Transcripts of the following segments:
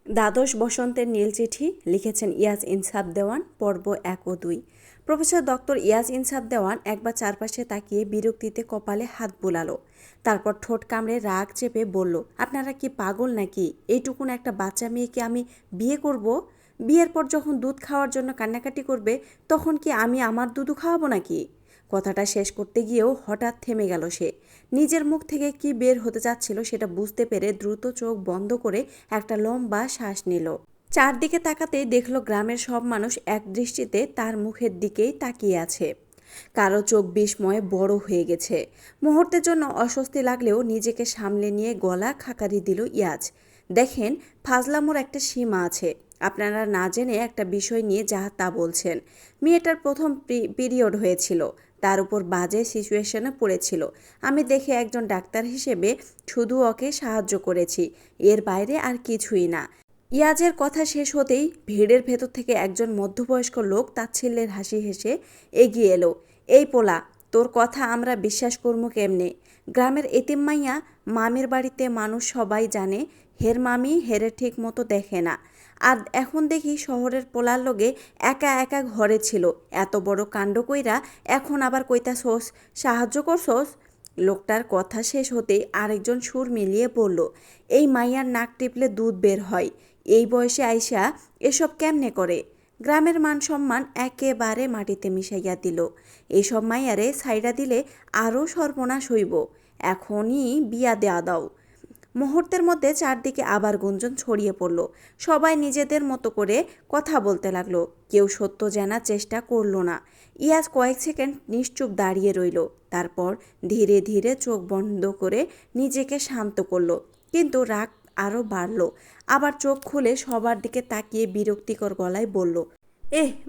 দ্বাদশ বসন্তের নীল চিঠি লিখেছেন ইয়াজ ইনসাফ দেওয়ান, পর্ব 1 ও 2। প্রফেসর ডক্টর ইয়াজ ইনসাফ দেওয়ান একবার চারপাশে তাকিয়ে বিরক্তিতে কপালে হাত বুলালো। তারপর ঠোঁট কামড়ে রাগ চেপে বলল, আপনারা কি পাগল নাকি? এইটুকুন একটা বাচ্চা মেয়েকে আমি বিয়ে করব? বিয়ের পর যখন দুধ খাওয়ার জন্য কান্নাকাটি করবে তখন কি আমি আমার দুধও খাওয়াবো নাকি? কথাটা শেষ করতে গিয়েও হঠাৎ থেমে গেল সে। নিজের মুখ থেকে কি বের হতে যাচ্ছিল সেটা বুঝতে পেরে দ্রুত চোখ বন্ধ করে একটা লম্বা শ্বাস নিল। চারদিকে তাকাতেই দেখল গ্রামের সব মানুষ এক দৃষ্টিতে তার মুখের দিকেই তাকিয়ে আছে। কারো চোখ বিস্ময়ে বড় হয়ে গেছে। মুহূর্তের জন্য অস্বস্তি লাগলেও নিজেকে সামলে নিয়ে গলা খাকারি দিল ইয়াজ। দেখেন, ফাজলামোর একটা সীমা আছে। আপনারা না জেনে একটা বিষয় নিয়ে যা তা বলছেন। মেয়েটার প্রথম পিরিয়ড হয়েছিল, তার উপর বাজে সিচুয়েশনে পড়েছিল। আমি দেখে একজন ডাক্তার হিসেবে শুধু ওকে সাহায্য করেছি, এর বাইরে আর কিছুই না। ইয়াজের কথা শেষ হতেই ভিড়ের ভেতর থেকে একজন মধ্যবয়স্ক লোক তাচ্ছিল্যের হাসি হেসে এগিয়ে এলো। এই পোলা, তোর কথা আমরা বিশ্বাস করবো কেমনে? গ্রামের এতিম মাইয়া, মামির বাড়িতে মানুষ সবাই জানে হের মামি হেরে ঠিক মতো দেখে না। আর এখন দেখি শহরের পোলার লগে একা একা ঘরে ছিল, এত বড় কাণ্ড কইরা এখন আবার কইতাছোস সাহায্য করছোস? লোকটার কথা শেষ হতেই আরেকজন সুর মিলিয়ে বলল, এই মাইয়ার নাক টিপলে দুধ বের হয়, এই বয়সে আইসা এসব কেমনে করে? গ্রামের মান সম্মান একেবারে মাটিতে মিশাইয়া দিল। এসব মাইয়ারে ছাইড়া দিলে আরও সর্বনাশ হইব। এখনই বিয়া দেয়া দাও। মুহূর্তের মধ্যে চারদিকে আবার গুঞ্জন ছড়িয়ে পড়ল। সবাই নিজেদের মতো করে কথা বলতে লাগলো। কেউ সত্য জানার চেষ্টা করলো না। ইয়াজ কয়েক সেকেন্ড নিশ্চুপ দাঁড়িয়ে রইল। তারপর ধীরে ধীরে চোখ বন্ধ করে নিজেকে শান্ত করলো। কিন্তু রাগ আরও বাড়ল। আবার চোখ খুলে সবার দিকে তাকিয়ে বিরক্তিকর গলায় বলল,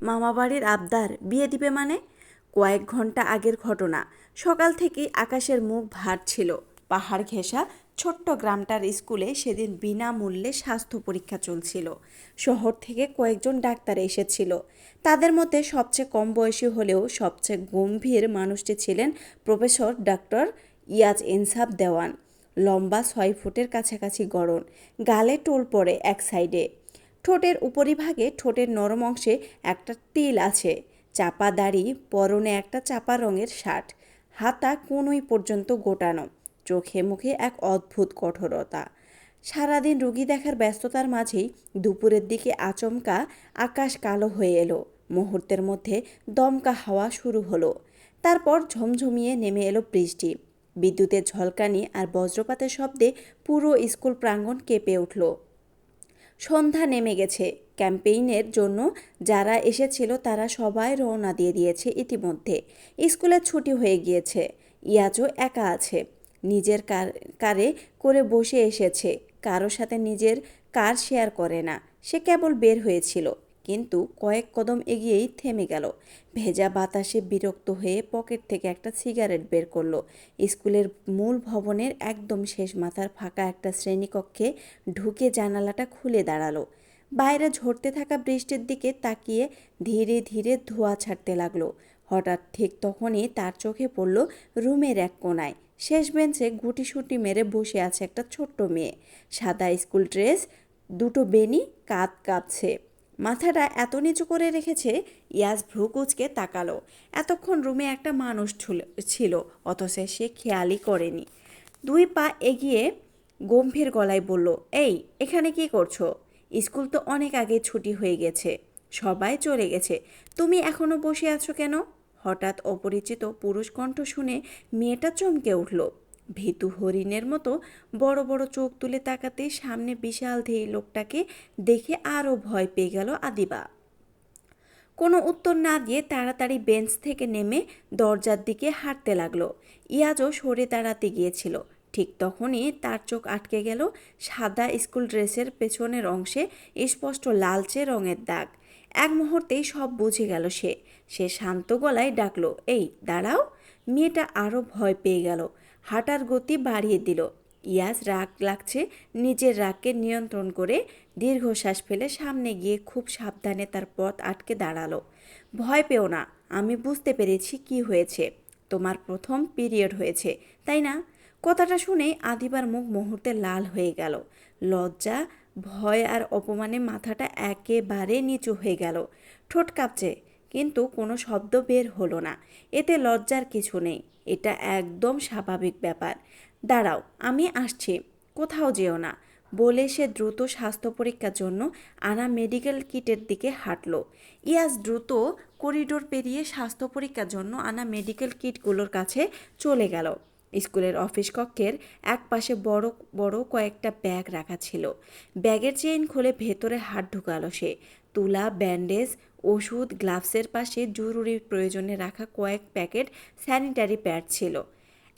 মামাবাড়ির আবদার, বিয়ে দিবে মানে? কয়েক ঘন্টা আগের ঘটনা। সকাল থেকেই আকাশের মুখ ভার ছিল। পাহাড় ঘেঁষা ছোট্ট গ্রামটার স্কুলে সেদিন বিনামূল্যে স্বাস্থ্য পরীক্ষা চলছিল। শহর থেকে কয়েকজন ডাক্তার এসেছিল। তাদের মধ্যে সবচেয়ে কম বয়সী হলেও সবচেয়ে গম্ভীর মানুষটি ছিলেন প্রফেসর ডক্টর ইয়াজ ইনসাফ দেওয়ান। লম্বা 6 ফুটের কাছাকাছি গড়ন, গালে টোল পড়ে এক সাইডে। ঠোঁটের উপরিভাগে ঠোঁটের নরম অংশে একটা তিল আছে। চাপা দাড়ি, পরনে একটা চাপা রঙের শার্ট, হাতা কোনোই পর্যন্ত গোটানো। চোখে মুখে এক অদ্ভুত কঠোরতা। সারাদিন রুগী দেখার ব্যস্ততার মাঝেই দুপুরের দিকে আচমকা আকাশ কালো হয়ে এলো। মুহূর্তের মধ্যে দমকা হাওয়া শুরু হলো। তারপর ঝমঝমিয়ে নেমে এলো বৃষ্টি। বিদ্যুতের ঝলকানি আর বজ্রপাতের শব্দে পুরো স্কুল প্রাঙ্গণ কেঁপে উঠল। সন্ধ্যা নেমে গেছে। ক্যাম্পেইনের জন্য যারা এসেছিল তারা সবাই রওনা দিয়ে দিয়েছে ইতিমধ্যে। স্কুলের ছুটি হয়ে গিয়েছে। ইয়াজও একা আছে। নিজের কারে করে বসে এসেছে। কারোর সাথে নিজের কার শেয়ার করে না। সে কেবল বের হয়েছিল, কিন্তু কয়েক কদম এগিয়েই থেমে গেল। ভেজা বাতাসে বিরক্ত হয়ে পকেট থেকে একটা সিগারেট বের করলো। স্কুলের মূল ভবনের একদম শেষ মাথার ফাঁকা একটা শ্রেণীকক্ষে ঢুকে জানালাটা খুলে দাঁড়ালো। বাইরে ঝরতে থাকা বৃষ্টির দিকে তাকিয়ে ধীরে ধীরে ধোঁয়া ছাড়তে লাগলো। হঠাৎ ঠিক তখনই তার চোখে পড়ল রুমের এক কোণায় শেষ বেঞ্চে গুটিসুটি মেরে বসে আছে একটা ছোট্ট মেয়ে। সাদা স্কুল ড্রেস, দুটো বেনি, কাঁধ কাঁপছে। মাথাটা এত নিচু করে রেখেছে, ইয়াজ ভ্রু কুঁচকে তাকালো। এতক্ষণ রুমে একটা মানুষ ছিল, অথচ সে খেয়ালই করেনি। 2 পা এগিয়ে গম্ভীর গলায় বলল, এই, এখানে কি করছো? স্কুল তো অনেক আগে ছুটি হয়ে গেছে, সবাই চলে গেছে, তুমি এখনো বসে আছো কেন? হঠাৎ অপরিচিত পুরুষ কণ্ঠ শুনে মেয়েটা চমকে উঠল। ভীতু হরিণের মতো বড় বড় চোখ তুলে তাকাতে সামনে বিশাল ধেই লোকটাকে দেখে আরও ভয় পেয়ে গেল আদিবা। কোনো উত্তর না দিয়ে তাড়াতাড়ি বেঞ্চ থেকে নেমে দরজার দিকে হাঁটতে লাগলো। ইয়াজও সরে দাঁড়াতে গিয়েছিল। ঠিক তখনই তার চোখ আটকে গেল সাদা স্কুল ড্রেসের পেছনের অংশে স্পষ্ট লালচে রঙের দাগ। এক মুহূর্তেই সব বুঝে গেল সে। সে শান্ত গলায় ডাকলো, এই, দাঁড়াও। মেয়েটা আরও ভয় পেয়ে গেল, হাঁটার গতি বাড়িয়ে দিল। ইয়াজ রাগ লাগছে, নিজের রাগকে নিয়ন্ত্রণ করে দীর্ঘশ্বাস ফেলে সামনে গিয়ে খুব সাবধানে তার পথ আটকে দাঁড়ালো। ভয় পেও না, আমি বুঝতে পেরেছি কি হয়েছে। তোমার প্রথম পিরিয়ড হয়েছে, তাই না? কথাটা শুনেই আদিবার মুখ মুহূর্তে লাল হয়ে গেল। লজ্জা, ভয় আর অপমানে মাথাটা একেবারে নিচু হয়ে গেল। ঠোঁট কাঁপছে, কিন্তু কোনো শব্দ বের হলো না। এতে লজ্জার কিছু নেই, এটা একদম স্বাভাবিক ব্যাপার। দাঁড়াও, আমি আসছি, কোথাও যেও না, বলে সে দ্রুত স্বাস্থ্য পরীক্ষার জন্য আনা মেডিকেল কিটের দিকে হাঁটলো। ইয়াস দ্রুত করিডোর পেরিয়ে স্বাস্থ্য পরীক্ষার জন্য আনা মেডিকেল কিটগুলোর কাছে চলে গেল। স্কুলের অফিস কক্ষের এক পাশে বড় বড় কয়েকটা ব্যাগ রাখা ছিল। ব্যাগের চেইন খুলে ভেতরে হাত ঢুকালো সে। তুলা, ব্যান্ডেজ, ওষুধ, গ্লাভসের পাশে জরুরি প্রয়োজনে রাখা কয়েক প্যাকেট স্যানিটারি প্যাড ছিল।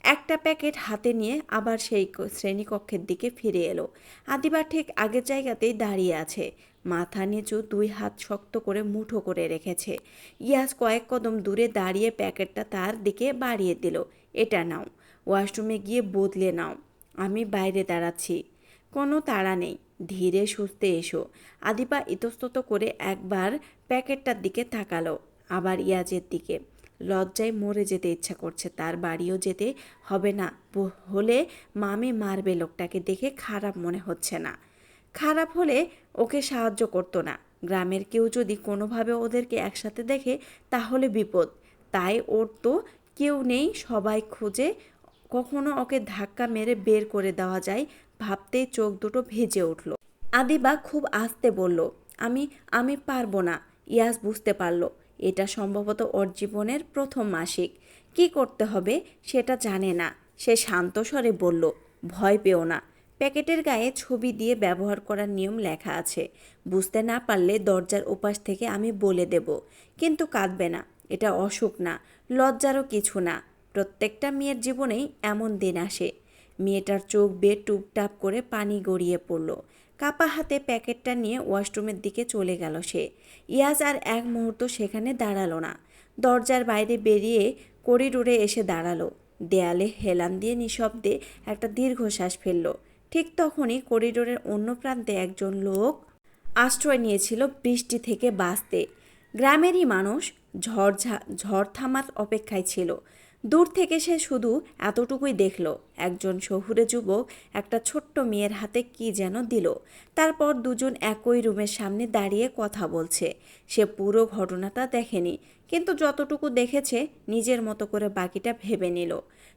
একটা প্যাকেট হাতে নিয়ে আবার সেই শ্রেণীকক্ষের দিকে ফিরে এলো। আদিবা ঠিক আগের জায়গাতেই দাঁড়িয়ে আছে, মাথা নিচু, দুই হাত শক্ত করে মুঠো করে রেখেছে। ইয়াস কয়েক কদম দূরে দাঁড়িয়ে প্যাকেটটা তার দিকে বাড়িয়ে দিল। এটা নাও, ওয়াশরুমে গিয়ে বদলে নাও, আমি বাইরে দাঁড়াচ্ছি। কোনো তাড়া নেই, ধীরে সুস্থে এসো। আদিবা ইতস্তত করে একবার প্যাকেটটার দিকে তাকালো, আবার ইয়াজের দিকে। লজ্জায় মরে যেতে ইচ্ছা করছে তার। বাড়িও যেতে হবে না হলে মামি মারবে। লোকটাকে দেখে খারাপ মনে হচ্ছে না। খারাপ হলে ওকে সাহায্য করতো না। গ্রামের কেউ যদি কোনোভাবে ওদেরকে একসাথে দেখে তাহলে বিপদ। তাই ওর তো কেউ নেই, সবাই খুঁজে। কখনো ওকে ধাক্কা মেরে বের করে দেওয়া যায় ভাবতেই চোখ দুটো ভিজে উঠল। আদিবা খুব আস্তে বলল, আমি আমি পারবো না। ইয়াস বুঝতে পারল এটা সম্ভবত ওর জীবনের প্রথম মাসিক। কি করতে হবে সেটা জানে না। সে শান্ত স্বরে বলল, ভয় পেও না। প্যাকেটের গায়ে ছবি দিয়ে ব্যবহার করার নিয়ম লেখা আছে। বুঝতে না পারলে দরজার ওপাশ থেকে আমি বলে দেব। কিন্তু কাঁদবে না, এটা অসুখ না, লজ্জারও কিছু না। প্রত্যেকটা মেয়ের জীবনেই এমন দিন আসে। মেয়েটার চোখ বেয়ে টুপটাপ করে পানি গড়িয়ে পড়ল। কাপা হাতে প্যাকেটটা নিয়ে ওয়াশরুমের দিকে চলে গেল সে। ইয়াজ আর এক মুহূর্ত সেখানে দাঁড়ালো না। দরজার বাইরে বেরিয়ে করিডোরে এসে দাঁড়ালো। দেয়ালে হেলান দিয়ে নিঃশব্দে একটা দীর্ঘশ্বাস ফেলল। ঠিক তখনই করিডোরের অন্য প্রান্তে একজন লোক আশ্রয় নিয়েছিল বৃষ্টি থেকে বাঁচতে। গ্রামেরই মানুষ, ঝড় থামার অপেক্ষায় ছিল। দূর থেকে সে শুধু এতটুকুই দেখল, একজন শহুরে যুবক একটা ছোট্ট মেয়ের হাতে কি যেন দিল। তারপর দুজন একই রুমের সামনে দাঁড়িয়ে কথা বলছে। সে পুরো ঘটনাটা দেখেনি, কিন্তু যতটুকু দেখেছে নিজের মতো করে বাকিটা ভেবে নিল।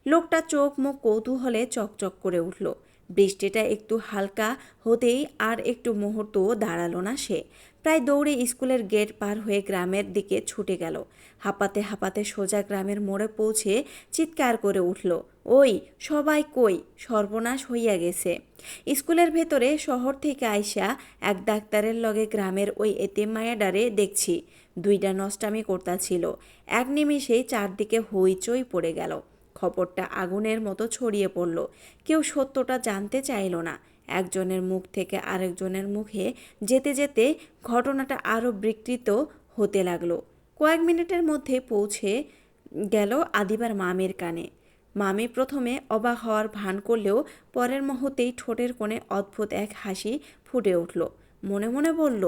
লোকটা চোখ মুখ কৌতূহলে চকচক করে উঠল। বৃষ্টিটা একটু হালকা হতেই আর একটু মুহূর্তও দাঁড়ালো না সে। প্রায় দৌড়ে স্কুলের গেট পার হয়ে গ্রামের দিকে ছুটে গেল। হাঁপাতে হাঁপাতে সোজা গ্রামের মোড়ে পৌঁছে চিৎকার করে উঠল, ওই সবাই কই, সর্বনাশ হইয়া গেছে। স্কুলের ভেতরে শহর থেকে আইসা এক ডাক্তারের লগে গ্রামের ওই এতিম মায়াডারে দেখছি দুইটা নষ্টামি করতাছিল। এক নিমিষেই চারদিকে হইচই পড়ে গেল। খবরটা আগুনের মতো ছড়িয়ে পড়ল। কেউ সত্যটা জানতে চাইল না। একজনের মুখ থেকে আরেকজনের মুখে যেতে যেতে ঘটনাটা আরও বিকৃত হতে লাগলো। কয়েক মিনিটের মধ্যে পৌঁছে গেল আদিবার মামির কানে। মামি প্রথমে অবাক হওয়ার ভান করলেও পরের মুহূর্তেই ঠোঁটের কোণে অদ্ভুত এক হাসি ফুটে উঠল। মনে মনে বলল,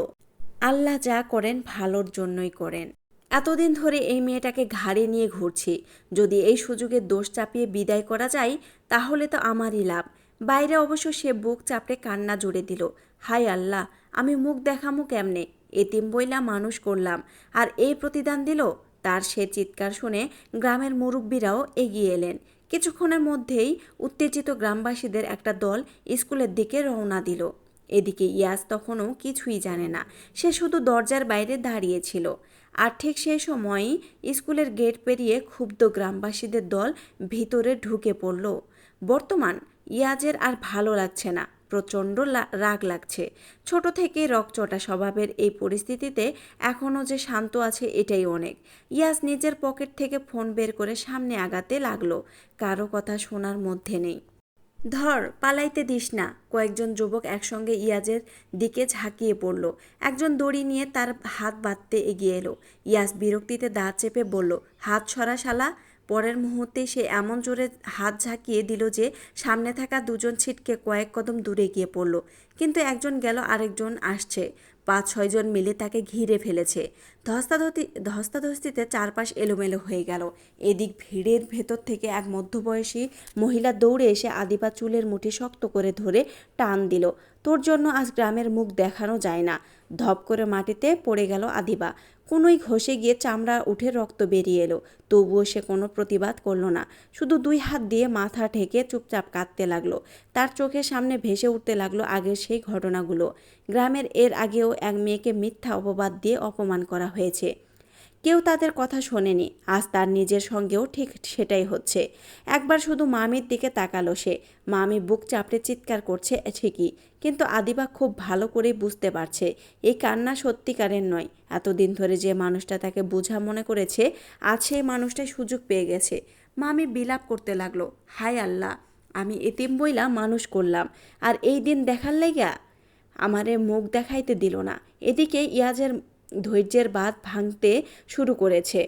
আল্লাহ যা করেন ভালোর জন্যই করেন। এতদিন ধরে এই মেয়েটাকে ঘাড়ে নিয়ে ঘুরছি, যদি এই সুযোগে দোষ চাপিয়ে বিদায় করা যায় তাহলে তো আমারই লাভ। বাইরে অবশ্য সে বুক চাপড়ে কান্না জুড়ে দিল, হায় আল্লাহ, আমি মুখ দেখামু কেমনে? এতিম বইলা মানুষ করলাম, আর এই প্রতিদান দিল। তার সে চিৎকার শুনে গ্রামের মুরব্বীরাও এগিয়ে এলেন। কিছুক্ষণের মধ্যেই উত্তেজিত গ্রামবাসীদের একটা দল স্কুলের দিকে রওনা দিল। এদিকে ইয়াস তখনও কিছুই জানে না। সে শুধু দরজার বাইরে দাঁড়িয়েছিল। আর ঠিক সেই সময়ই স্কুলের গেট পেরিয়ে ক্ষুব্ধ গ্রামবাসীদের দল ভিতরে ঢুকে পড়ল। বর্তমান ইয়াজের আর ভালো লাগছে না, প্রচণ্ড রাগ লাগছে। ছোট থেকে রকচটা স্বভাবের এই পরিস্থিতিতে এখনও যে শান্ত আছে এটাই অনেক। ইয়াজ নিজের পকেট থেকে ফোন বের করে সামনে আগাতে লাগলো। কারো কথা শোনার মধ্যে নেই। ধর, পালাইতে দিস না। কয়েকজন যুবক একসঙ্গে ইয়াজের দিকে ঝাঁকিয়ে পড়ল। একজন দড়ি নিয়ে তার হাত বাঁধতে এগিয়ে এলো। ইয়াজ বিরক্তিতে দাঁত চেপে বলল, হাত সরা শালা। পরের মুহূর্তেই সে এমন জোরে হাত ঝাঁকিয়ে দিল যে সামনে থাকা দুজন ছিটকে কয়েক কদম দূরে গিয়ে পড়ল। কিন্তু একজন গেল, আরেকজন আসছে, 5-6 জন মিলে তাকে ঘিরে ফেলেছে। ধস্তাধস্তিতে চারপাশ এলোমেলো হয়ে গেল। এদিক ভিড়ের ভেতর থেকে এক মধ্যবয়সী মহিলা দৌড়ে এসে আদিবা চুলের মুঠি শক্ত করে ধরে টান দিল। তোর জন্য আজ গ্রামের মুখ দেখানো যায় না। ধপ করে মাটিতে পড়ে গেল আদিবা। কোনোই ঘষে গিয়ে চামড়া উঠে রক্ত বেরিয়ে এলো। তবুও সে কোনো প্রতিবাদ করল না, শুধু 2 হাত দিয়ে মাথা ঢেকে চুপচাপ কাঁদতে লাগলো। তার চোখের সামনে ভেসে উঠতে লাগলো আগের সেই ঘটনাগুলো। গ্রামের এর আগেও এক মেয়েকে মিথ্যা অপবাদ দিয়ে অপমান করা হয়েছে, কেউ তাদের কথা শোনেনি। আজ তার নিজের সঙ্গেও ঠিক সেটাই হচ্ছে। একবার শুধু মামির দিকে তাকালো সে। মামি বুক চাপড়ে চিৎকার করছে ঠিকই, কিন্তু আদিবা খুব ভালো করেই বুঝতে পারছে এই কান্না সত্যিকারের নয়। এতদিন ধরে যে মানুষটা তাকে বোঝা মনে করেছে, আজ সেই মানুষটাই সুযোগ পেয়ে গেছে। মামি বিলাপ করতে লাগলো, হায় আল্লাহ, আমি এতিম বইলা মানুষ করলাম, আর এই দিন দেখার লাইগা আমারে মুখ দেখাইতে দিল না। এদিকে ইয়াজের ধৈর্যের বাঁধ ভাঙতে শুরু করেছে।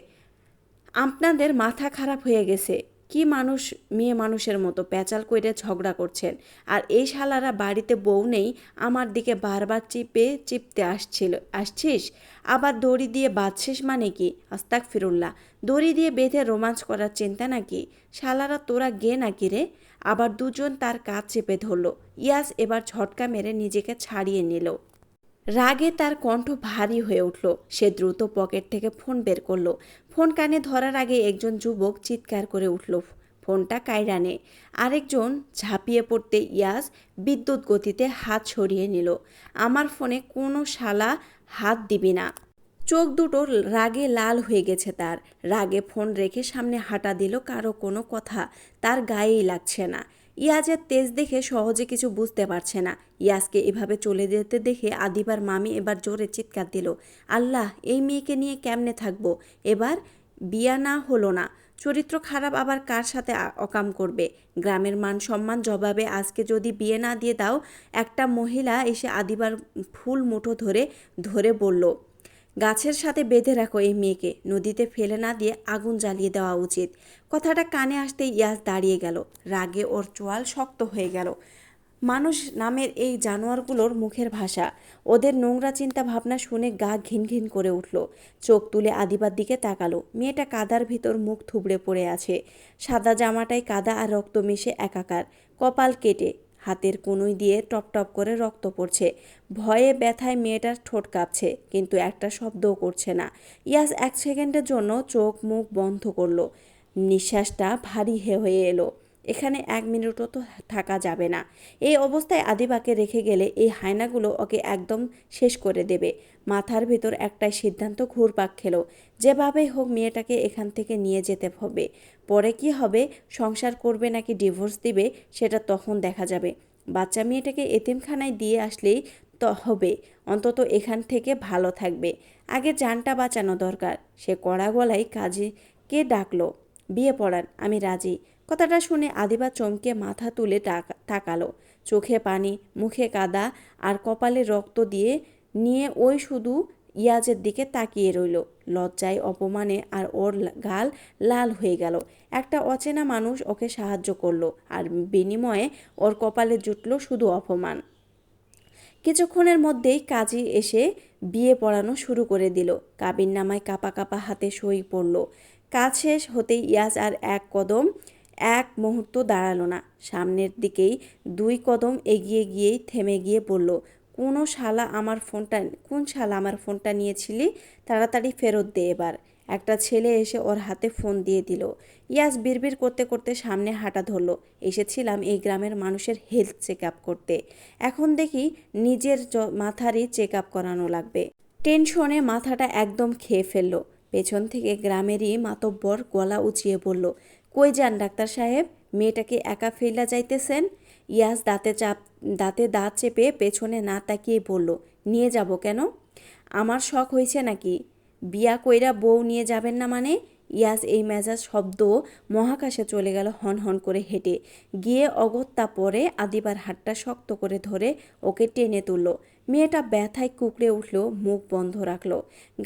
আপনাদের মাথা খারাপ হয়ে গেছে, কি মানুষ মেয়ে মানুষের মতো প্যাচাল কইরে ঝগড়া করছেন? আর এই শালারা বাড়িতে বউ নেই, আমার দিকে বারবার চিপতে আসছিস, আবার দড়ি দিয়ে বাঁধছিস মানে কি? আস্তাগফিরুল্লাহ, দড়ি দিয়ে বেঁধে রোমাঞ্চ করার চিন্তা নাকি? শালারা তোরা গে নাকি রে? আবার দুজন তার কাজ চেপে ধরল। ইয়াস এবার ঝটকা মেরে নিজেকে ছাড়িয়ে নিল। রাগে তার কণ্ঠ ভারী হয়ে উঠল। সে দ্রুত পকেট থেকে ফোন বের করলো। ফোন কানে ধরার আগে একজন যুবক চিৎকার করে উঠল, ফোনটা কাইরা নে। আরেকজন ঝাঁপিয়ে পড়তে ইয়াস বিদ্যুৎ গতিতে হাত সরিয়ে নিল। আমার ফোনে কোনো শালা হাত দিবি না। চোখ দুটো রাগে লাল হয়ে গেছে তার। রাগে ফোন রেখে সামনে হাঁটা দিল। কারো কোনো কথা তার গায়েই লাগছে না। ইয়াজের তেজ দেখে সহজে কিছু বুঝতে পারছে না। ইয়াসকে এভাবে চলে যেতে দেখে আদিবার মামি এবার জোরে চিৎকার দিল, আল্লাহ, এই মেয়েকে নিয়ে কেমনে থাকবো? এবার বিয়া না হলো না, চরিত্র খারাপ, আবার কার সাথে অকাম করবে? গ্রামের মান সম্মান জবাবে আজকে যদি বিয়ে না দিয়ে দাও। একটা মহিলা এসে আদিবার ফুল মুঠো ধরে ধরে বলল, গাছের সাথে বেঁধে রাখো এই মেয়েকে, নদীতে ফেলে না দিয়ে আগুন জ্বালিয়ে দেওয়া উচিত। কথাটা কানে আসতেই ইয়াস দাঁড়িয়ে গেল। রাগে ওর চোয়াল শক্ত হয়ে গেল। মানুষ নামের এই জানোয়ারগুলোর মুখের ভাষা, ওদের নোংরা চিন্তা ভাবনা শুনে গা ঘিন ঘিন করে উঠল। চোখ তুলে আদিবার দিকে তাকালো। মেয়েটা কাদার ভিতর মুখ থুবড়ে পড়ে আছে। সাদা জামাটায় কাদা আর রক্ত মিশে একাকার, কপাল কেটে, হাতের কনুই দিয়ে টপ টপ করে রক্ত পড়ছে। ভয়ে ব্যথায় মেয়েটার ঠোঁট কাঁপছে, কিন্তু একটা শব্দও করছে না। ইয়াস 1 সেকেন্ডের জন্য চোখ মুখ বন্ধ করলো। নিঃশ্বাসটা ভারী হয়ে এলো। এখানে 1 মিনিটও তো থাকা যাবে না। এই অবস্থায় আদিবাকে রেখে গেলে এই হায়নাগুলো ওকে একদম শেষ করে দেবে। মাথার ভেতর একটাই সিদ্ধান্ত ঘুরপাক খেলো, যেভাবেই হোক মেয়েটাকে এখান থেকে নিয়ে যেতে হবে। পরে কি হবে, সংসার করবে নাকি ডিভোর্স দিবে, সেটা তখন দেখা যাবে। বাচ্চা মেয়েটাকে এতিমখানায় দিয়ে আসলেই তো হবে, অন্তত এখান থেকে ভালো থাকবে। আগে জানটা বাঁচানো দরকার। সে কড়া গলায় কাজীকে ডাকলো, বিয়ে পড়ান, আমি রাজি। কথাটা শুনে আদিবা চমকে মাথা তুলে তাকালো। চোখে পানি, মুখে কাদা আর কপালে রক্ত দিয়ে নিয়ে ওই শুধু ইয়াজের দিকে তাকিয়ে রইল। লজ্জায়, অপমানে আর ওর গাল লাল হয়ে গেল। একটা অচেনা মানুষ ওকে সাহায্য করলো, আর বিনিময়ে ওর কপালে জুটল শুধু অপমান। কিছুক্ষণের মধ্যেই কাজী এসে বিয়ে পড়ানো শুরু করে দিল। কাবিননামায় কাপা কাপা হাতে সই পড়ল। কাজ শেষ হতেই ইয়াজ আর এক মুহূর্ত দাঁড়ালো না। সামনের দিকেই 2 কদম এগিয়ে গিয়েই থেমে গিয়ে বলল, কোন শালা আমার ফোনটা নিয়েছিলি? তাড়াতাড়ি ফেরত দে এবার। একটা ছেলে এসে ওর হাতে ফোন দিয়ে দিল। ইয়াস বিড়বিড় করতে করতে সামনে হাঁটা ধরল। এসেছিলাম এই গ্রামের মানুষের হেলথ চেক আপ করতে। এখন দেখি নিজের মাথারই চেক আপ করানো লাগবে। টেনশনে মাথাটা একদম খেয়ে ফেলল। পেছন থেকে গ্রামেরই মাতব্বর গলা উঁচিয়ে বলল, কই যান ডাক্তার সাহেব, মেয়েটাকে একা ফেলা যাইতেছেন? ইয়াস দাঁতে দাঁত চেপে পেছনে না তাকিয়ে বলল, নিয়ে যাব কেন? আমার শখ হয়েছে নাকি? বিয়া কইরা বউ নিয়ে যাবেন না মানে? ইয়াস এই মেজাজ শব্দ মহাকাশে চলে গেল হন হন করে হেঁটে গিয়ে অগত্যা পরে আদিবার হাতটা শক্ত করে ধরে ওকে টেনে তুলল। মেয়েটা ব্যথায় কুকড়ে উঠল, মুখ বন্ধ রাখলো।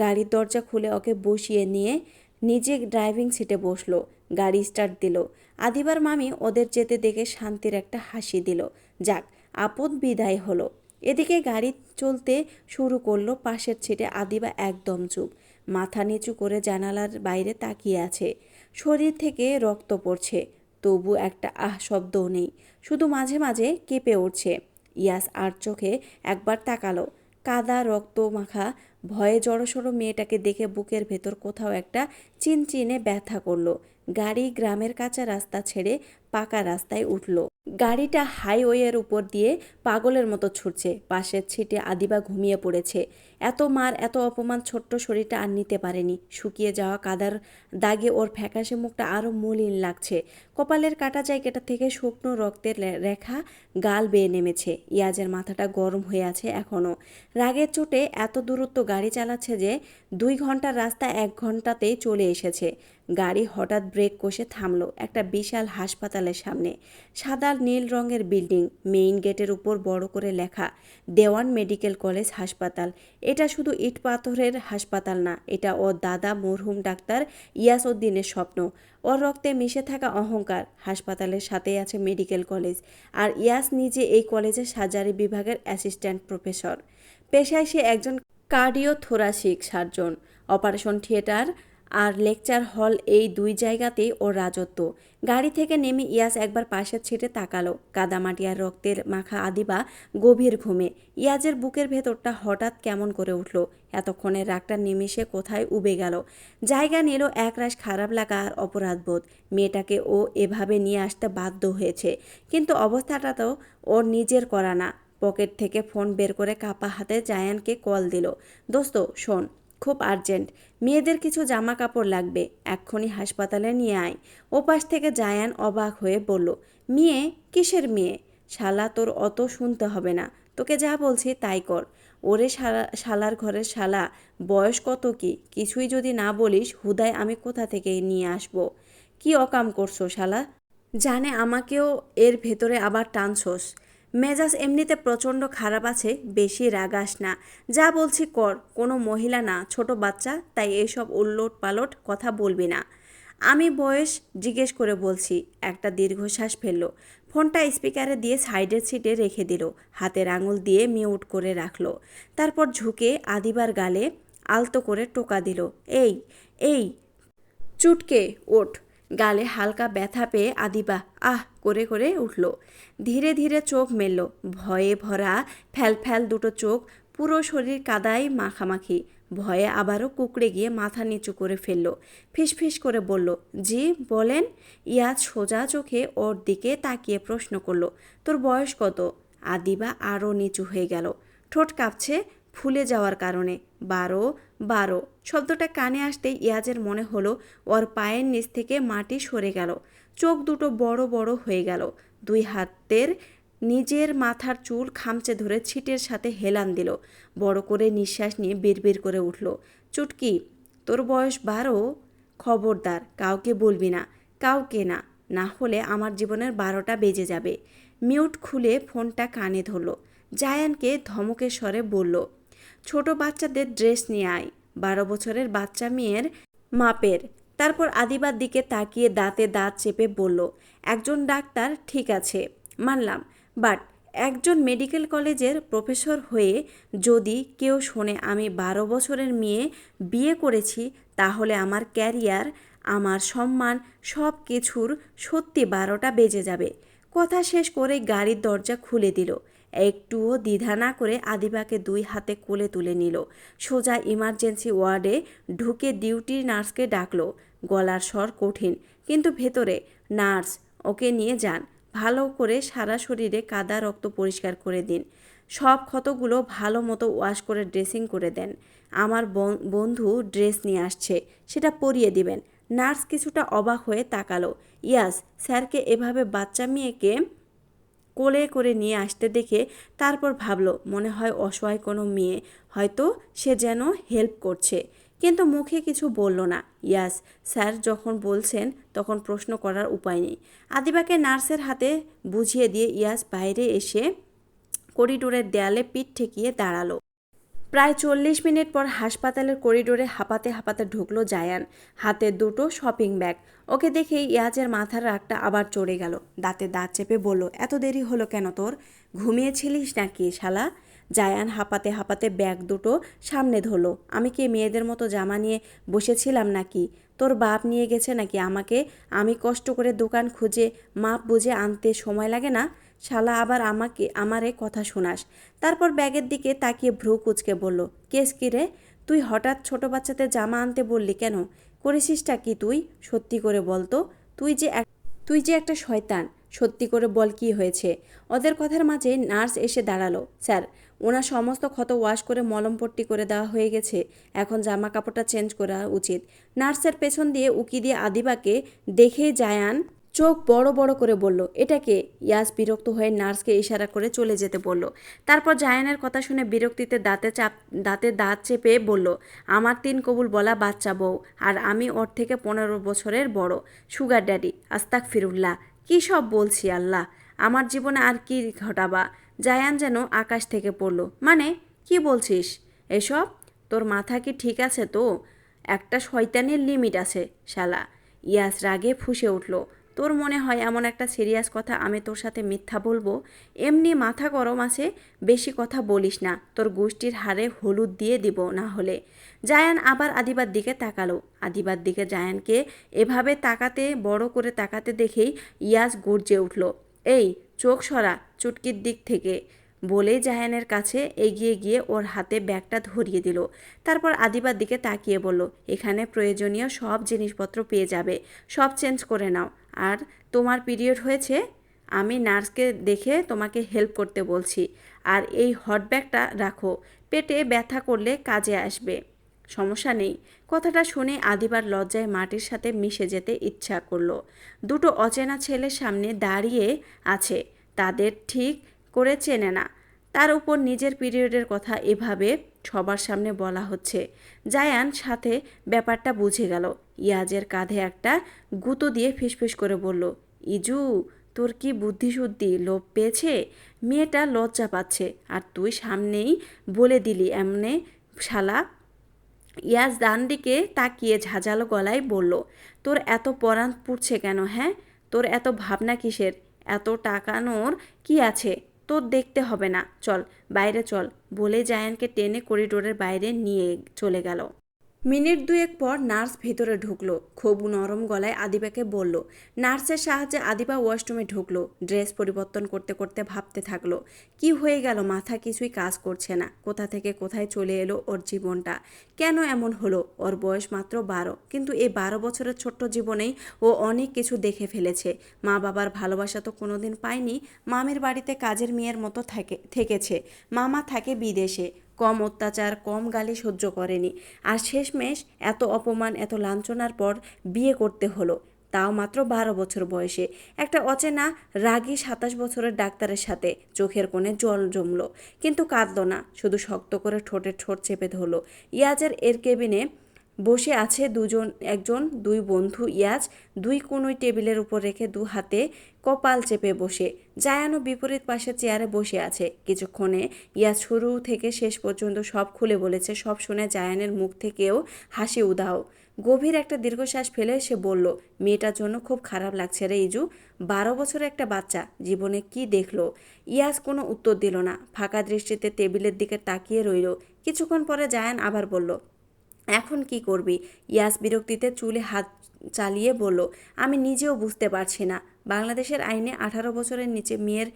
গাড়ির দরজা খুলে ওকে বসিয়ে নিয়ে নিজে ড্রাইভিং সিটে বসলো। গাড়ি স্টার্ট দিল। আদিবার মামি ওদের যেতে দেখে শান্তির একটা হাসি দিল। যাক, আপদ বিদায় হলো। এদিকে গাড়ি চলতে শুরু করলো। পাশের সিটে আদিবা একদম চুপ, মাথা নিচু করে জানালার বাইরে তাকিয়ে আছে। শরীর থেকে রক্ত পড়ছে, তবু একটা আহ শব্দও নেই, শুধু মাঝে মাঝে কেঁপে উঠছে। ইয়াস আর চোখে একবার তাকালো। কাদা রক্ত মাখা ভয়ে জড়সড় মেয়েটাকে দেখে বুকের ভেতর কোথাও একটা চিনচিনে ব্যথা করলো। গাড়ি গ্রামের কাঁচা রাস্তা ছেড়ে পাকা রাস্তায় উঠল। গাড়িটা হাইওয়ের উপর দিয়ে পাগলের মতো ছুটছে। পাশের সিটে আদিবা ঘুমিয়ে পড়েছে। এত মার, এত অপমান ছোট্ট শরীরটা আর নিতে পারেনি। শুকিয়ে যাওয়া কাদার দাগে ওর ফ্যাকাশে মুখটা আরও মলিন লাগছে। কপালের কাটা জায়গাটা থেকে শুকনো রক্তের রেখা গাল বেয়ে নেমেছে। ইয়াজের মাথাটা গরম হয়ে আছে এখনও। রাগের চোটে এত দূরত্ব গাড়ি চালাচ্ছে যে 2 ঘন্টার রাস্তা 1 ঘন্টাতেই চলে এসেছে। গাড়ি হঠাৎ ব্রেক কষে থামলো একটা বিশাল হাসপাতালের সামনে। সাদা নীল রঙের বিল্ডিং, মেইন গেটের উপর বড় করে লেখা দেওয়ান মেডিকেল কলেজ হাসপাতাল। এটা শুধু ইট পাথরের হাসপাতাল না, এটা ওর দাদা মরহুম ডাক্তার ইয়াস উদ্দিনের স্বপ্ন। ওর রক্তে মিশে থাকা অহংকার। হাসপাতালের সাথেই আছে মেডিকেল কলেজ, আর ইয়াস নিজে এই কলেজের সার্জারি বিভাগের অ্যাসিস্ট্যান্ট প্রফেসর। পেশায় সে একজন কার্ডিওথোরাসিক সার্জন। অপারেশন থিয়েটার আর লেকচার হল, এই 2 জায়গাতেই ওর রাজত্ব। গাড়ি থেকে নেমে ইয়াস একবার পাশের ছিটে তাকালো। কাদামাটি আর রক্তের মাখা আদিবা গভীর ঘুমে। ইয়াজের বুকের ভেতরটা হঠাৎ কেমন করে উঠল। এতক্ষণের রাগটা নিমিষে কোথায় উবে গেল। জায়গা নিল একরাশ খারাপ লাগা আর অপরাধবোধ। মেয়েটাকে ও এভাবে নিয়ে আসতে বাধ্য হয়েছে, কিন্তু অবস্থাটা তো ওর নিজের করা না। পকেট থেকে ফোন বের করে কাপা হাতে জায়ানকে কল দিল। দোস্ত শোন, খুব আর্জেন্ট, মেয়েদের কিছু জামা কাপড় লাগবে, এক্ষুনি হাসপাতালে নিয়ে আয়। ওপাশ থেকে জায়ান অবাক হয়ে বলল, মেয়ে? কিসের মেয়ে? শালা, তোর অত শুনতে হবে না, তোকে যা বলছি তাই কর। ওরে শালার ঘরের শালা, বয়স কত কি? কিছুই যদি না বলিস হুদায় আমি কোথা থেকে নিয়ে আসবো? কি অকাম করছো শালা? জানে আমাকেও এর ভেতরে আবার টানছস। মেজাজ এমনিতে প্রচণ্ড খারাপ আছে, বেশি রাগাস না। যা বলছি কর, কোনো মহিলা না, ছোট বাচ্চা, তাই এইসব উল্লট পালট কথা বলবি না। আমি বয়স জিজ্ঞেস করে বলছি। একটা দীর্ঘশ্বাস ফেলল। ফোনটা স্পিকারে দিয়ে সাইডের সিটে রেখে দিল। হাতের আঙুল দিয়ে মিউট করে রাখলো। তারপর ঝুঁকে আদিবার গালে আলতো করে টোকা দিল। এই এই চুটকে ওঠ। গালে হালকা ব্যথা পেয়ে আদিবা আহ করে করে উঠল। ধীরে ধীরে চোখ মেলল। ভয়ে ভরা ফ্যাল দুটো চোখ, পুরো শরীর কাদায় মাখামাখি। ভয়ে আবারও কুকড়ে গিয়ে মাথা নিচু করে ফেলল। ফিসফিস করে বলল, জি বলেন। ইয়াজ সোজা চোখে ওর দিকে তাকিয়ে প্রশ্ন করল, তোর বয়স কত? আদিবা আরও নিচু হয়ে গেল। ঠোঁট কাঁপছে ফুলে যাওয়ার কারণে। 12 12 শব্দটা কানে আসতেই ইয়াজের মনে হলো ওর পায়ের নিচ থেকে মাটি সরে গেল। চোখ দুটো বড় বড় হয়ে গেল। 2 হাতের নিজের মাথার চুল খামচে ধরে ছিটের সাথে হেলান দিল। বড় করে নিঃশ্বাস নিয়ে বিড়বিড় করে উঠল, চুটকি, তোর বয়স 12? খবরদার কাউকে বলবি না, কাউকে না, না হলে আমার জীবনের 12টা বেজে যাবে। মিউট খুলে ফোনটা কানে ধরল। জায়ানকে ধমকের স্বরে বলল, ছোট বাচ্চাদের ড্রেস নিয়ে আয়, 12 বছরের বাচ্চা মেয়ের মাপের। তারপর আদিবার দিকে তাকিয়ে দাঁতে দাঁত চেপে বলল, একজন ডাক্তার ঠিক আছে মানলাম, বাট একজন মেডিকেল কলেজের প্রফেসর হয়ে যদি কেউ শোনে আমি 12 বছরের মেয়ে বিয়ে করেছি, তাহলে আমার ক্যারিয়ার, আমার সম্মান, সব কিছুর সত্যি 12টা বেজে যাবে। কথা শেষ করে গাড়ির দরজা খুলে দিল। একটুও দ্বিধা না করে আদিবাকে 2 হাতে কোলে তুলে নিল। সোজা ইমার্জেন্সি ওয়ার্ডে ঢুকে ডিউটি নার্সকে ডাকলো। গলার স্বর কঠিন, কিন্তু ভেতরে, নার্স, ওকে নিয়ে যান, ভালো করে সারা শরীরে কাদা রক্ত পরিষ্কার করে দিন, সব ক্ষতগুলো ভালো মতো ওয়াশ করে ড্রেসিং করে দেন। আমার বন্ধু ড্রেস নিয়ে আসছে, সেটা পরিয়ে দিবেন। নার্স কিছুটা অবাক হয়ে তাকালো। ইয়াস স্যারকে এভাবে বাচ্চা মেয়েকে কোলে করে নিয়ে আসতে দেখে তারপর ভাবলো, মনে হয় অসহায় কোনো মেয়ে, হয়তো সে যেন হেল্প করছে, কিন্তু মুখে কিছু বলল না। ইয়াস স্যার যখন বলছেন তখন প্রশ্ন করার উপায় নেই। আদিবাকে নার্সের হাতে বুঝিয়ে দিয়ে ইয়াস বাইরে এসে করিডোরের দেয়ালে পিঠ ঠেকিয়ে দাঁড়ালো। প্রায় 40 মিনিট পর হাসপাতালের করিডোরে হাঁপাতে হাঁপাতে ঢুকলো জায়ান, হাতে 2টো শপিং ব্যাগ। ওকে দেখেই ইয়াজের মাথার রাগটা আবার চড়ে গেল। দাঁতে দাঁত চেপে বলল, এত দেরি হলো কেন তোর? ঘুমিয়েছিলিস নাকি শালা? জায়ান হাঁপাতে হাঁপাতে ব্যাগ দুটো সামনে ধরলো। আমি কি মেয়েদের মতো জামা নিয়ে বসেছিলাম নাকি? তোর বাপ নিয়ে গেছে নাকি আমাকে? আমি কষ্ট করে দোকান খুঁজে মাপ বুঝে আনতে সময় লাগে না? শালা আবার আমারে কথা শোনাস। তারপর ব্যাগের দিকে তাকিয়ে ভ্রু কুঁচকে বলল, কেস কি রে? তুই হঠাৎ ছোট বাচ্চাদের জামা আনতে বললি কেন? করেছিসটা কি তুই? সত্যি করে বল তো। তুই যে একটা শয়তান। সত্যি করে বল কি হয়েছে? ওদের কথার মাঝে নার্স এসে দাঁড়ালো। স্যার, ওনার সমস্ত ক্ষত ওয়াশ করে মলমপট্টি করে দেওয়া হয়ে গেছে, এখন জামা কাপড়টা চেঞ্জ করা উচিত। নার্সের পেছন দিয়ে উকি দিয়ে আদিবাকে দেখে জায়ান চোখ বড় বড় করে বলল, এটাকে? ইয়াস বিরক্ত হয়ে নার্সকে ইশারা করে চলে যেতে বলল। তারপর জায়ানের কথা শুনে বিরক্তিতে দাঁতে দাঁত চেপে বলল, আমার 3 কবুল বলা বাচ্চা বউ, আর আমি ওর থেকে 15 বছরের বড়। সুগার ড্যাডি, আস্তাগফিরুল্লাহ। কী সব বলছি আল্লাহ! আমার জীবনে আর কি ঘটাবা? জায়ান যেন আকাশ থেকে পড়ল। মানে কি বলছিস এসব? তোর মাথা কি ঠিক আছে তো? একটা শয়তানের লিমিট আছে শালা। ইয়াস রাগে ফুঁসে উঠল। তোর মনে হয় এমন একটা সিরিয়াস কথা আমি তোর সাথে মিথ্যা বলবো? এমনি মাথা গরম আছে, বেশি কথা বলিস না, তোর গোষ্ঠীর হাড়ে হলুদ দিয়ে দিব না হলে। জায়ান আবার আদিবার দিকে তাকালো। আদিবার দিকে জায়ানকে এভাবে বড় করে তাকাতে দেখেই ইয়াস গর্জে উঠল, এই চোখ সরা চুটকির দিক থেকে বলে জায়ানের কাছে এগিয়ে গিয়ে ওর হাতে ব্যাগটা ধরিয়ে দিল। তারপর আদিবার দিকে তাকিয়ে বলল, এখানে প্রয়োজনীয় সব জিনিসপত্র পেয়ে যাবে, সব চেঞ্জ করে নাও। আর তোমার পিরিয়ড হয়েছে? আমি নার্সকে দেখে তোমাকে হেল্প করতে বলছি। আর এই হট ব্যাগটা রাখো, পেটে ব্যথা করলে কাজে আসবে। সমস্যা নেই। কথাটা শুনে আদিবার লজ্জায় মাটির সাথে মিশে যেতে ইচ্ছা করলো। দুটো অচেনা ছেলের সামনে দাঁড়িয়ে আছে, তাদের ঠিক করে চেনে না, তার উপর নিজের পিরিয়ডের কথা এভাবে সবার সামনে বলা হচ্ছে। জায়ান সাথে ব্যাপারটা বুঝে গেল। ইয়াজের কাঁধে একটা গুঁতো দিয়ে ফিসফিস করে বলল, ইজু, তোর কি বুদ্ধিশুদ্ধি লোপ পেয়েছে? মেয়েটা লজ্জা পাচ্ছে, আর তুই সামনেই বলে দিলি এমনে শালা। ইয়াজ ডান দিকে তাকিয়ে ঝাঁঝালো গলায় বলল, তোর এত পরাণ পুড়ছে কেন? হ্যাঁ, তোর এত ভাবনা কিসের? এত টাকানোর কি আছে? তোর দেখতে হবে না, চল বাইরে চল বলে জায়ানকে টেনে করিডোরের বাইরে নিয়ে চলে গেল। মিনিট দুয়েক পর নার্স ভেতরে ঢুকলো। খুব নরম গলায় আদিবাকে বলল। নার্সের সাহায্যে আদিবা ওয়াশরুমে ঢুকলো। ড্রেস পরিবর্তন করতে করতে ভাবতে থাকলো, কি হয়ে গেল? মাথা কিছুই কাজ করছে না। কোথা থেকে কোথায় চলে এলো ওর জীবনটা? কেন এমন হলো? ওর বয়স মাত্র 12, কিন্তু এই 12 বছরের ছোট্ট জীবনেই ও অনেক কিছু দেখে ফেলেছে। মা বাবার ভালোবাসা তো কোনোদিন পায়নি। মামের বাড়িতে কাজের মেয়ের মতো থেকেছে। মামা থাকে বিদেশে। কম অত্যাচার, কম গালি সহ্য করেনি। আর শেষমেশ এত অপমান, এত লাঞ্ছনার পর বিয়ে করতে হলো, তাও মাত্র 12 বছর বয়সে। একটা অচেনা রাগী 27 বছরের ডাক্তারের সাথে। চোখের কোণে জল জমলো, কিন্তু কাঁদল না, শুধু শক্ত করে ঠোঁটে ঠোঁট চেপে ধরলো। ইয়াজের এর কেবিনে বসে আছে দুই বন্ধু। ইয়াজ দুই কনুই টেবিলের উপর রেখে 2 হাতে কপাল চেপে বসে। জায়ানও বিপরীত পাশে চেয়ারে বসে আছে। কিছুক্ষণে ইয়াজ শুরু থেকে শেষ পর্যন্ত সব খুলে বলেছে। সব শুনে জায়ানের মুখ থেকেও হাসি উধাও। গভীর একটা দীর্ঘশ্বাস ফেলে সে বলল, মেয়েটার জন্য খুব খারাপ লাগছে রে ইজু। 12 বছরের একটা বাচ্চা জীবনে কি দেখলো? ইয়াজ কোনো উত্তর দিল না, ফাঁকা দৃষ্টিতে টেবিলের দিকে তাকিয়ে রইল। কিছুক্ষণ পরে জায়ান আবার বলল, এখন কি করবি? ইয়াস বিরক্তিতে চুলে হাত চালিয়ে বলল, আমি নিজেও বুঝতে পারছি না। বাংলাদেশের আইনে 18 বছরের নিচে মেয়ের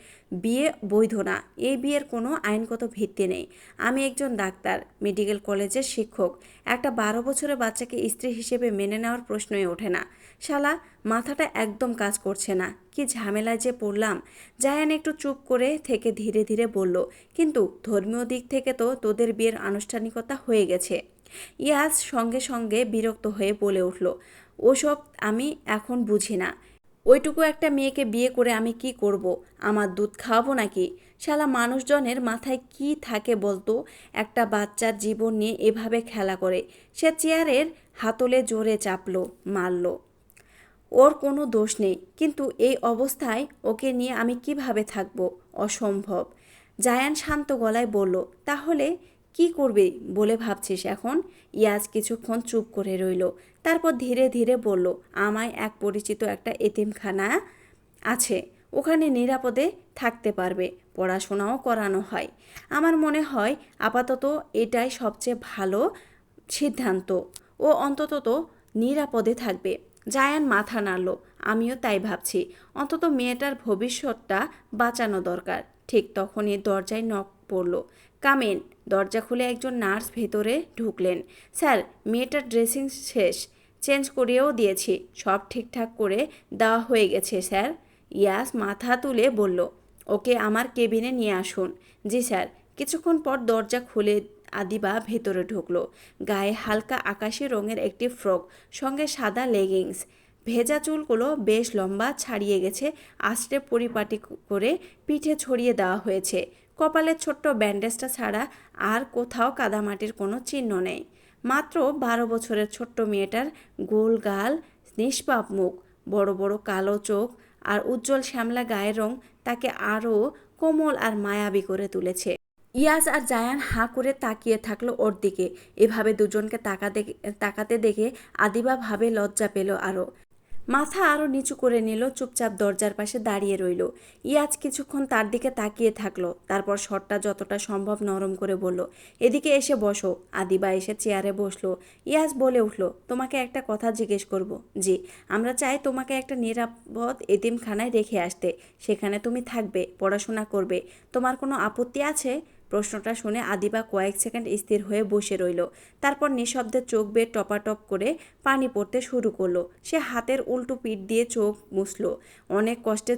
বিয়ে বৈধ না। এই বিয়ের কোনো আইনগত ভিত্তি নেই। আমি একজন ডাক্তার, মেডিকেল কলেজের শিক্ষক। একটা 12 বছরের বাচ্চাকে স্ত্রী হিসেবে মেনে নেওয়ার প্রশ্নই ওঠে না। শালা, মাথাটা একদম কাজ করছে না। কি ঝামেলায় যে পড়লাম। জায়ান একটু চুপ করে থেকে ধীরে ধীরে বলল, কিন্তু ধর্মীয় দিক থেকে তো তোদের বিয়ের আনুষ্ঠানিকতা হয়ে গেছে। ইয়াস সঙ্গে সঙ্গে বিরক্ত হয়ে বলে উঠল, ওসব আমি এখন বুঝি না। ওইটুকু একটা মেয়েকে বিয়ে করে আমি কি করব? আমার দুধ খাওয়াবো নাকি? শালা, মানুষজনের মাথায় কি থাকে বলতো? একটা বাচ্চার জীবন নিয়ে এভাবে খেলা করে। সে চেয়ারের হাতলে জোরে চাপলো, মারল। ওর কোনো দোষ নেই, কিন্তু এই অবস্থায় ওকে নিয়ে আমি কিভাবে থাকবো? অসম্ভব। জায়ান শান্ত গলায় বলল, তাহলে কি করবি বলে ভাবছিস এখন? ইয়াজ কিছুক্ষণ চুপ করে রইল। তারপর ধীরে ধীরে বলল, আমায় এক পরিচিত একটা এতিমখানা আছে, ওখানে নিরাপদে থাকতে পারবে, পড়াশোনাও করানো হয়। আমার মনে হয় আপাতত এটাই সবচেয়ে ভালো সিদ্ধান্ত। ও অন্তত নিরাপদে থাকবে। জায়ান মাথা নাড়ল। আমিও তাই ভাবছি। অন্তত মেয়েটার ভবিষ্যৎটা বাঁচানো দরকার। ঠিক তখনই দরজায় নক পড়ল। কামেন। দরজা খুলে একজন নার্স ভেতরে ঢুকলেন। স্যার, মেয়েটার ড্রেসিং শেষ, চেঞ্জ করিয়েও দিয়েছি, সব ঠিকঠাক করে দেওয়া হয়ে গেছে স্যার। ইয়াস মাথা তুলে বলল, ওকে আমার কেবিনে নিয়ে আসুন। জি স্যার। কিছুক্ষণ পর দরজা খুলে আদিবা ভেতরে ঢুকলো। গায়ে হালকা আকাশি রঙের একটি ফ্রক, সঙ্গে সাদা লেগিংস। ভেজা চুলগুলো বেশ লম্বা, ছাড়িয়ে গেছে, আঁচড়ে পরিপাটি করে পিঠে ছড়িয়ে দেওয়া হয়েছে। কপালের ছোট্ট ব্যান্ডেজটা ছাড়া আর কোথাও কাদামাটির কোনো চিহ্ন নেই। মাত্র 12 বছরের ছোট্ট মেয়েটার গোল গাল, নিষ্পাপ মুখ, বড় বড় কালো চোখ আর উজ্জ্বল শ্যামলা গায়ের রং তাকে আরও কোমল আর মায়াবী করে তুলেছে। ইয়াস আর জায়ান হাঁ করে তাকিয়ে থাকলো ওর দিকে। এভাবে দুজনকে তাকাতে দেখে আদিবা ভাবে লজ্জা পেল আরও। মাথা আরও নিচু করে নিল, চুপচাপ দরজার পাশে দাঁড়িয়ে রইল। ইয়াজ কিছুক্ষণ তার দিকে তাকিয়ে থাকলো, তারপর শটটা যতটা সম্ভব নরম করে বলল, এদিকে এসে বসো। আদিবা এসে চেয়ারে বসলো। ইয়াজ বলে উঠল, তোমাকে একটা কথা জিজ্ঞেস করব। জি। আমরা চাই তোমাকে একটা নিরাপদ এতিমখানায় রেখে আসতে। সেখানে তুমি থাকবে, পড়াশোনা করবে। তোমার কোনো আপত্তি আছে? প্রশ্নটা শুনে আদিবা কয়েক সেকেন্ড স্থির হয়ে বসে রইল। তারপর নিঃশব্দে চোখ বেয়ে টপাটপ করে পানি পড়তে শুরু করলো। সে হাতের উল্টো পিঠ দিয়ে চোখ মুছল। অনেক কষ্টে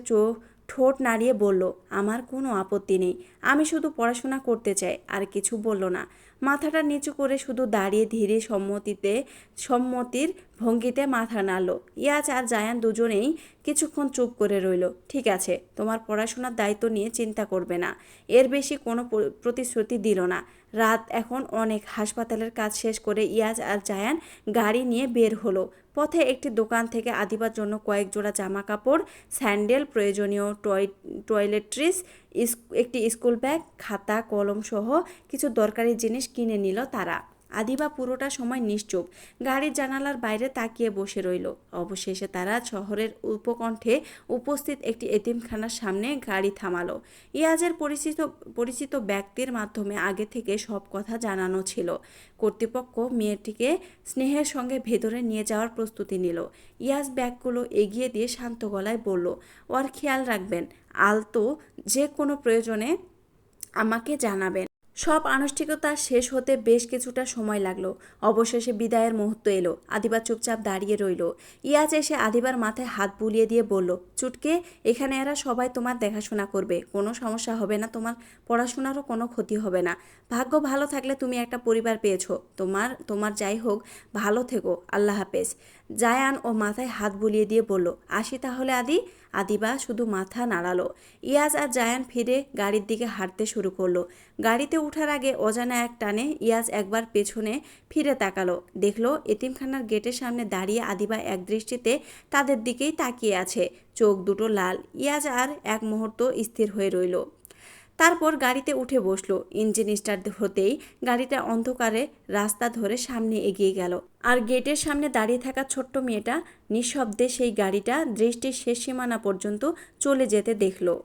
ঠোঁট নাড়িয়ে বলল, আমার কোনো আপত্তি নেই। আমি শুধু পড়াশোনা করতে চাই। আর কিছু বলল না। মাথাটা নিচু করে শুধু দাঁড়িয়ে ধীরে সম্মতির ভঙ্গিতে মাথা নাড়ল। ইয়াজ আর জায়ান দুজনেই কিছুক্ষণ চুপ করে রইল। ঠিক আছে, তোমার পড়াশোনার দায়িত্ব নিয়ে চিন্তা করবে না। এর বেশি কোনো প্রতিশ্রুতি দিল না। রাত এখন অনেক। হাসপাতালের কাজ শেষ করে ইয়াজ আর জায়ান গাড়ি নিয়ে বের হলো। পথে একটি দোকান থেকে আদিবার জন্য কয়েক জোড়া জামা কাপড়, স্যান্ডেল, প্রয়োজনীয় টয়লেট্রিজ, একটি স্কুল ব্যাগ, খাতা, কলম সহ কিছু দরকারি জিনিস কিনে নিল তারা। আদিবা পুরোটা সময় নিশ্চুপ, গাড়ির জানালার বাইরে তাকিয়ে বসে রইল। অবশেষে তারা শহরের উপকণ্ঠে উপস্থিত একটি এতিমখানার সামনে গাড়ি থামালো। ইয়াজের পরিচিত ব্যক্তির মাধ্যমে আগে থেকে সব কথা জানানো ছিল। কর্তৃপক্ষ মেয়েটিকে স্নেহের সঙ্গে ভেতরে নিয়ে যাওয়ার প্রস্তুতি নিল। ইয়াজ ব্যাগগুলো এগিয়ে দিয়ে শান্ত গলায় বলল, ওর খেয়াল রাখবেন, আলতো যে কোনো প্রয়োজনে আমাকে জানাবেন। সব আনুষ্ঠানিকতা শেষ হতে বেশ কিছুটা সময় লাগলো। অবশেষে বিদায়ের মুহূর্ত এলো। আদিবা চুপচাপ দাঁড়িয়ে রইল। ইয়াজ এসে আদিবার মাথায় হাত বুলিয়ে দিয়ে বলল, চুটকে, এখানে এরা সবাই তোমার দেখাশোনা করবে। কোনো সমস্যা হবে না, তোমার পড়াশোনারও কোনো ক্ষতি হবে না। ভাগ্য ভালো থাকলে তুমি একটা পরিবার পেয়েছো। তোমার যাই হোক, ভালো থেকো। আল্লাহ হাফেজ। জায়ান ও মাথায় হাত বুলিয়ে দিয়ে বলল, আসি তাহলে আদি। আদিবা শুধু মাথা নাড়ালো। ইয়াজ আর জায়ান ফিরে গাড়ির দিকে হাঁটতে শুরু করলো। গাড়িতে ওঠার আগে অজানা এক টানে ইয়াজ একবার পেছনে ফিরে তাকালো। দেখলো এতিমখানার গেটের সামনে দাঁড়িয়ে আদিবা এক দৃষ্টিতে তাদের দিকেই তাকিয়ে আছে, চোখ দুটো লাল। ইয়াজ আর এক মুহূর্ত স্থির হয়ে রইল। তারপর গাড়িতে উঠে বসলো। ইঞ্জিন স্টার্ট হতেই গাড়িটা অন্ধকারে রাস্তা ধরে সামনে এগিয়ে গেল। আর গেটের সামনে দাঁড়িয়ে থাকা ছোট্ট মেয়েটা নিঃশব্দে সেই গাড়িটা দৃষ্টির শেষ সীমানা পর্যন্ত চলে যেতে দেখলো।